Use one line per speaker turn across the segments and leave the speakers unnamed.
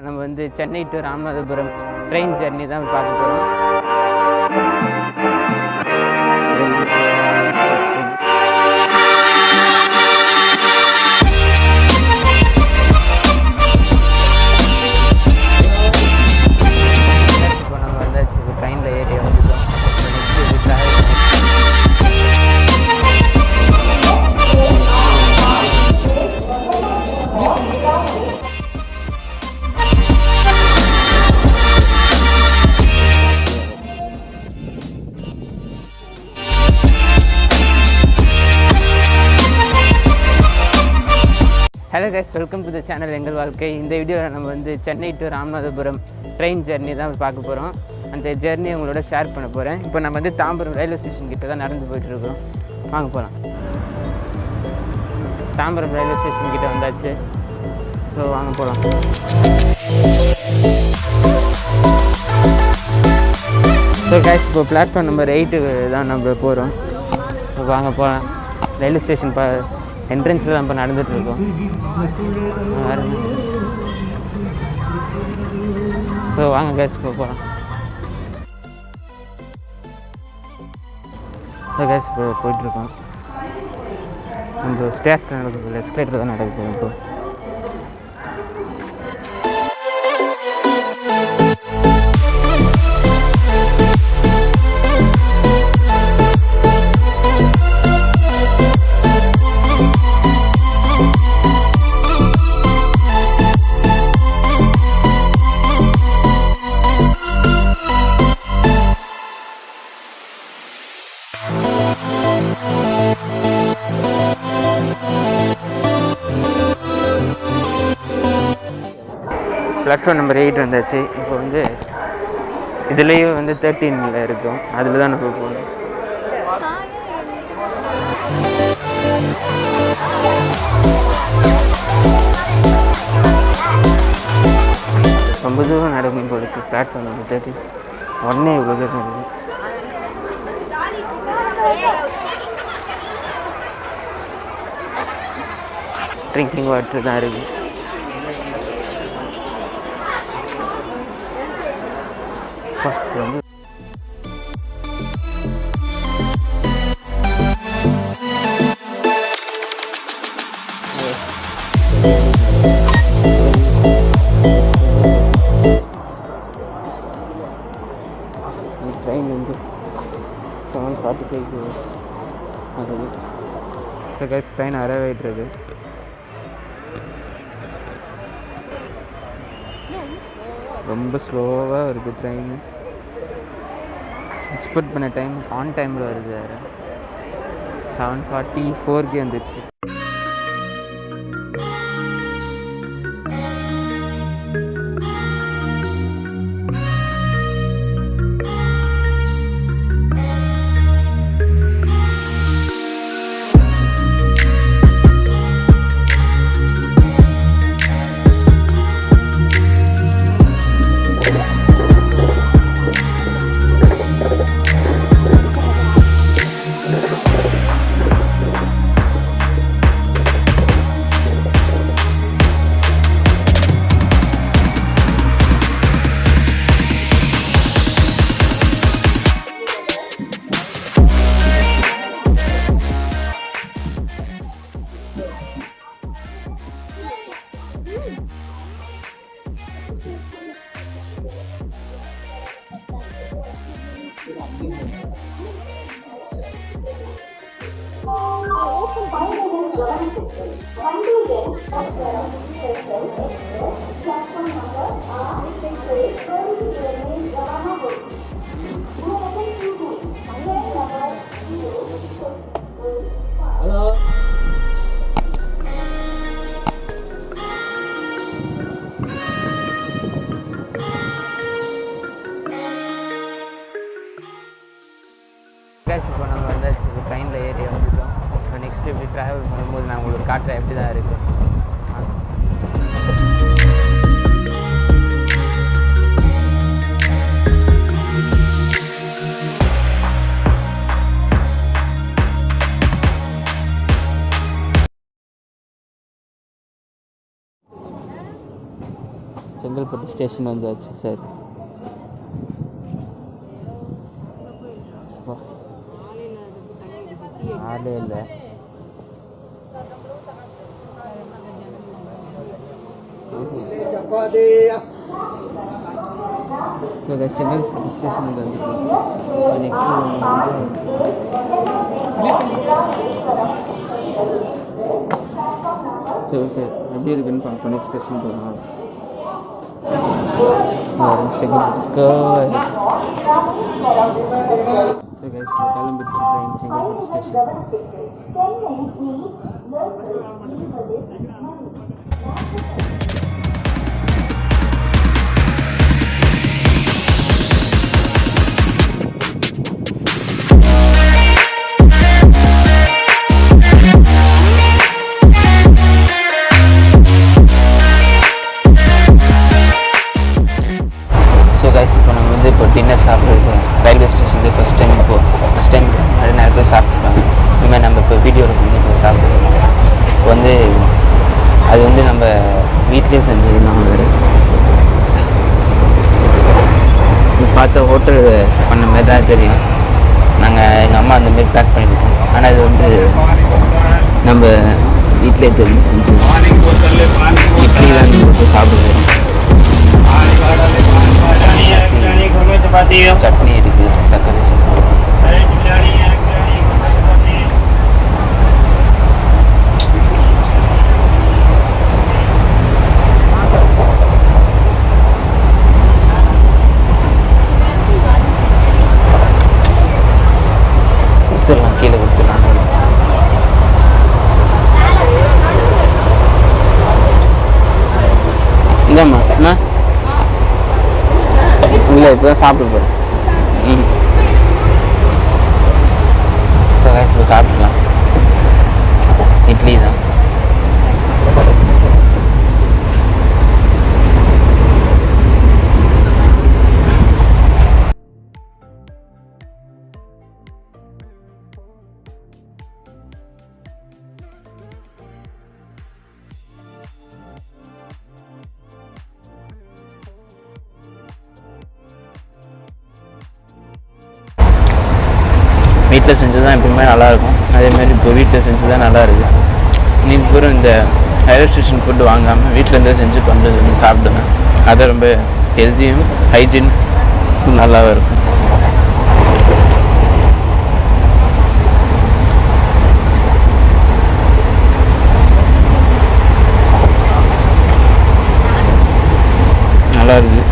நம்ம வந்து Chennai to Ramanathapuram train journey தான் பார்க்க போகிறோம். இப்போ நம்ம வந்தாச்சு, இப்போ ட்ரெயினில் ஏறி வந்துட்டோம். Hello guys, welcome to the channel எங்கள் வாழ்க்கை. இந்த வீடியோவில் நம்ம வந்து Chennai to Ramanathapuram train journey தான் பார்க்க போகிறோம். அந்த ஜர்னி உங்களோட ஷேர் பண்ண போகிறேன். இப்போ நம்ம வந்து தாம்பரம் ரயில்வே ஸ்டேஷன் கிட்ட தான் நடந்து போயிட்டுருக்கோம். வாங்க போகலாம். தாம்பரம் ரயில்வே ஸ்டேஷன் கிட்ட வந்தாச்சு. ஸோ வாங்க போகலாம். ஸோ கைஸ், இப்போ பிளாட்ஃபார்ம் நம்பர் 8 தான் நம்ம போகிறோம். ஸோ வாங்க போகலாம். ரயில்வே ஸ்டேஷன் என்ட்ரன்ஸில் தான் இப்போ நடந்துகிட்ருக்கோம். ஸோ வாங்க கேஸ் இப்போ போகலாம். ஸோ கேஸ் இப்போ போயிட்டுருக்கோம். நம்ம ஸ்டேஷன் நடக்குது, எஸ்கலேட்டர் தான் நடக்குது. இப்போ பிளாட்ஃபார்ம் நம்பர் 8 வந்தாச்சு. இப்போ வந்து இதுலேயும் வந்து 13 இருக்கும். அதில் தான் நம்ம போகணும். ரொம்ப தூரம் நடக்கும் போலுக்கு. பிளாட்ஃபார்ம் நம்பர் 13 உடனே இவ்வளோ தூரம் இருக்குது. ட்ரிங்கிங் வாட்டர் தான் இருக்குது. வந்து ட்ரெயின் வந்து 7:45 ஆகுது. ஸோ கைஸ், ட்ரெயின் அரைவாயிட்டுருக்கு. ரொம்ப ஸ்லோவாக வருது ட்ரெயின். எக்ஸ்பெக்ட் பண்ண டைம் ஆன் டைமில் வருது. வேறு 7:44 வந்துடுச்சு. இப்போ நம்ம வந்தாச்சு, இப்போ ட்ரெயினில் ஏறி வந்துட்டோம். ஸோ நெக்ஸ்ட்டு இப்படி ட்ராவல் பண்ணும்போது நான் உங்களுக்கு காட்டுறேன் எப்படி தான் இருக்குது. செங்கல்பட்டு ஸ்டேஷன் வந்தாச்சு சார். ஆளே இல்லை. செங்கல்பட்டு ஸ்டேஷனுக்கு வந்துருக்கோம். சரி சார் எப்படி இருக்குன்னு பார்ப்போம். நெக்ஸ்ட் ஸ்டேஷன் போகணும். ஸோ கைஸ் கிளம்பிடுச்சு ட்ரெயின் செங்கல்பட்டு ஸ்டேஷன். இப்போ நம்ம வந்து இப்போ டின்னர் சாப்பிட்றது ரயில்வே ஸ்டேஷனுக்கு ஃபஸ்ட் டைம் நிறைய பேர் சாப்பிட்ருப்பாங்க. இனிமேல் நம்ம இப்போ வீடியோவில் வந்து இப்போ சாப்பிட்றோம். இப்போ வந்து அது வந்து நம்ம வீட்லேயே செஞ்சது தான். பார்த்த ஹோட்டல் பண்ண மாதிரி தான் தெரியும். எங்கள் அம்மா அந்த மாதிரி பேக் பண்ணியிருக்கோம். ஆனால் இது வந்து நம்ம வீட்டிலே தெரிஞ்சு செஞ்சுருவோம். இட்லி தான் இப்போ சாப்பிடுவோம். சட்னி இருக்குது, தக்காளி சட்னி. கொடுத்துடலாம், கீழே கொடுத்துடலாம். இந்தாம்மா அம்மா இல்லை இப்போ தான் சாப்பிட போகிறேன். ஸோ கைஸ் இப்போ சாப்பிட்லாம். இட்லி தான். வீட்டில் செஞ்சு தான் எப்பவுமே நல்லாயிருக்கும். அதேமாதிரி இப்போ வீட்டில் செஞ்சு தான் நல்லாயிருக்கு. இன்னைக்கு பூரா இந்த ரயில்வே ஸ்டேஷன் ஃபுட்டு வாங்காமல் வீட்டிலேருந்தே செஞ்சு பண்ணுறது வந்து சாப்பிடுவேன். அது ரொம்ப ஹெல்த்தியும் ஹைஜீன் நல்லாவும் இருக்கும். நல்லா இருக்குது.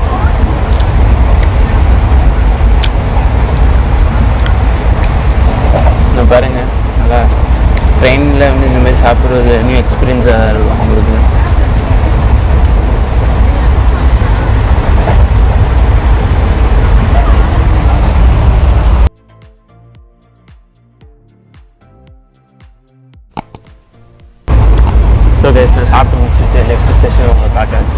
பாருங்கள், நல்லா ட்ரெயினில் வந்து இந்தமாதிரி சாப்பிட்றது நியூ எக்ஸ்பீரியன்ஸாக இருக்கும் உங்களுக்கு. ஸோ கைஸ் நான் சாப்பிட்டு முடிச்சுட்டு நெக்ஸ்ட் ஸ்டேஷன் உங்களை பார்க்குறேன்.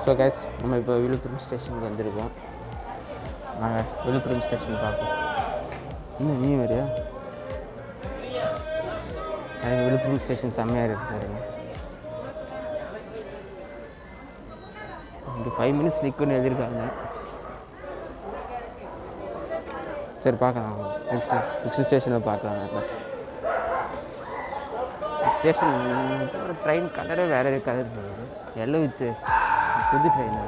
ஸோ கைஸ் நம்ம இப்போ விழுப்புரம் ஸ்டேஷனுக்கு வந்திருக்கோம். நாங்கள் விழுப்புரம் ஸ்டேஷன் பார்ப்போம். இன்னும் நீ வரியா? எனக்கு விழுப்புரம் ஸ்டேஷன் செம்மையாக இருக்குது பாருங்க. இங்கே 5 மினிட்ஸ் நிற்குன்னு எழுதியிருக்காங்க. சரி பார்க்கலாம், நெக்ஸ்ட் ஸ்டேஷனை பார்க்கலாம். இப்போ ஸ்டேஷன் ட்ரெயின் கலரே வேறு கலர் போகுது. எல்லோ வித்து புது ட்ரெயின்.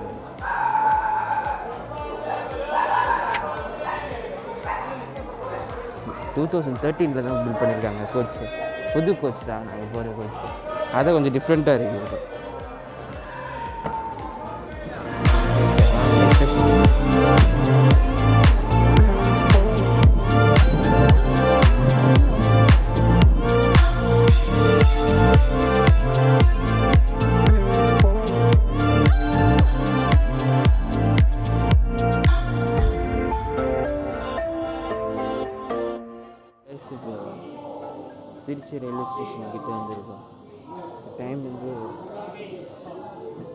2013 தான் பில்ட் பண்ணியிருக்காங்க கோச்சு. புது கோச் தான் நாங்கள் போகிற கோச். அதை கொஞ்சம் டிஃப்ரெண்ட்டாக இருக்குது. திருச்சி ரயில்வே ஸ்டேஷன் கிட்டே வந்திருக்கோம். டைம் வந்து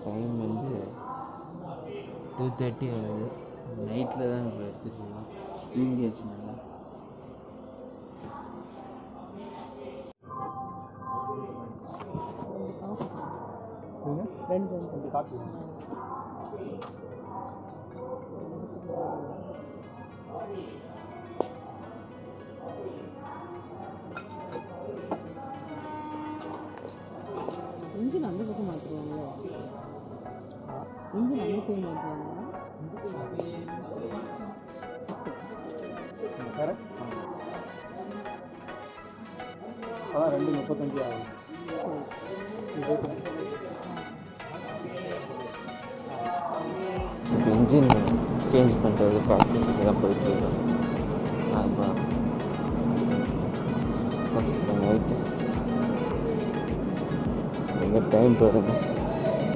டைம் வந்து 2:30 ஆகுது. நைட்டில் தான் இப்போ எடுத்துருக்கோம். தூங்கியாச்சு நல்லா.
ரெண்டு காட்டு இன்ஜின் அந்த பக்கம் மாற்றுவாங்களோ? இன்ஜின் அந்த சைடு மாற்றுவாங்களா? அதான் 2:35 ஆகும்.
இன்ஜின் சேஞ்ச் பண்ணுறது ப்ராசஸ் தான் போயிட்டுருக்கோம். அதுதான் நைட்டு எங்கள் டைம் பாருங்க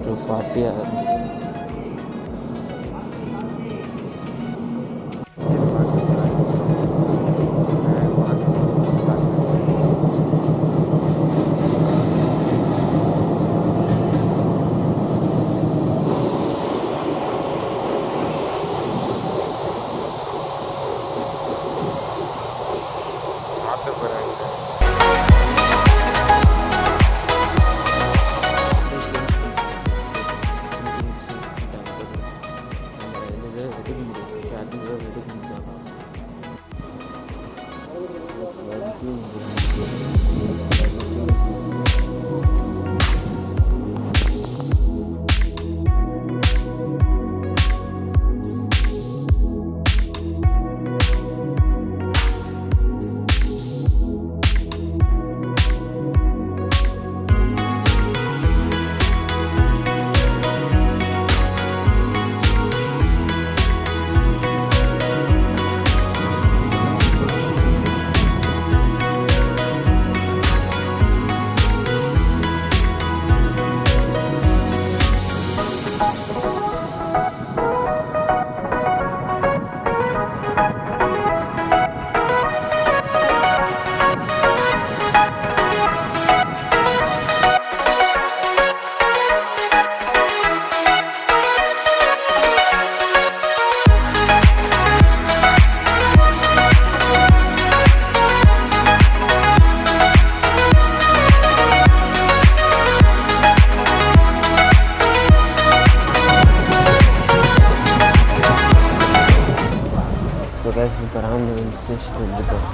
2:40 ஆகுது. இப்போ ராமநாதபுரம் ஸ்டேஷன் வந்துட்டோம்.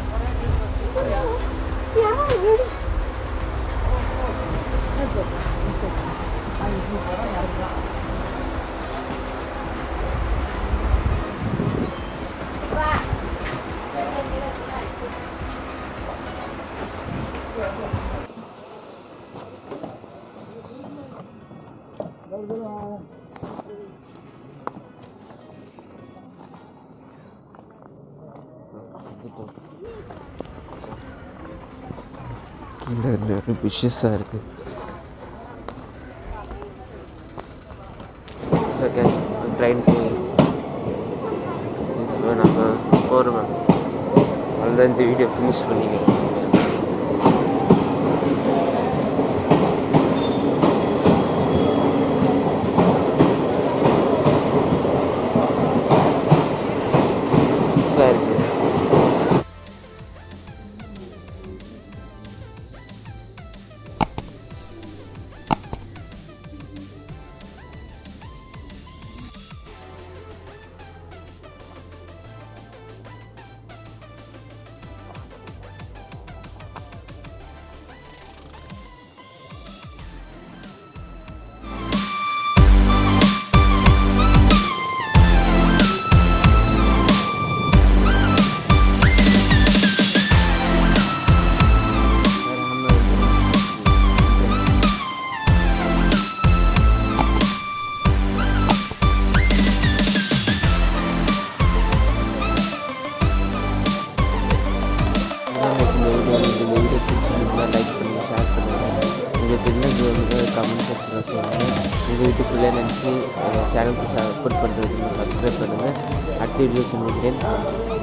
கீழே ஒரு விஷஸாக இருக்குது. சார் கேஸ் ட்ரெயினுக்கு இப்போ நம்ம போகிறோம். அதுதான் இந்த வீடியோ ஃபினிஷ் பண்ணிக்கிறோம். கமெண்ட் செக்ஷனில் சொல்லுங்கள். உங்கள் வீட்டுக்குள்ளே நினச்சி சேனலுக்கு சப்போர்ட் பண்ணுறதுக்கு சப்ஸ்கிரைப் பண்ணுங்கள். அடுத்த வீடியோ சந்திக்கிறேன்.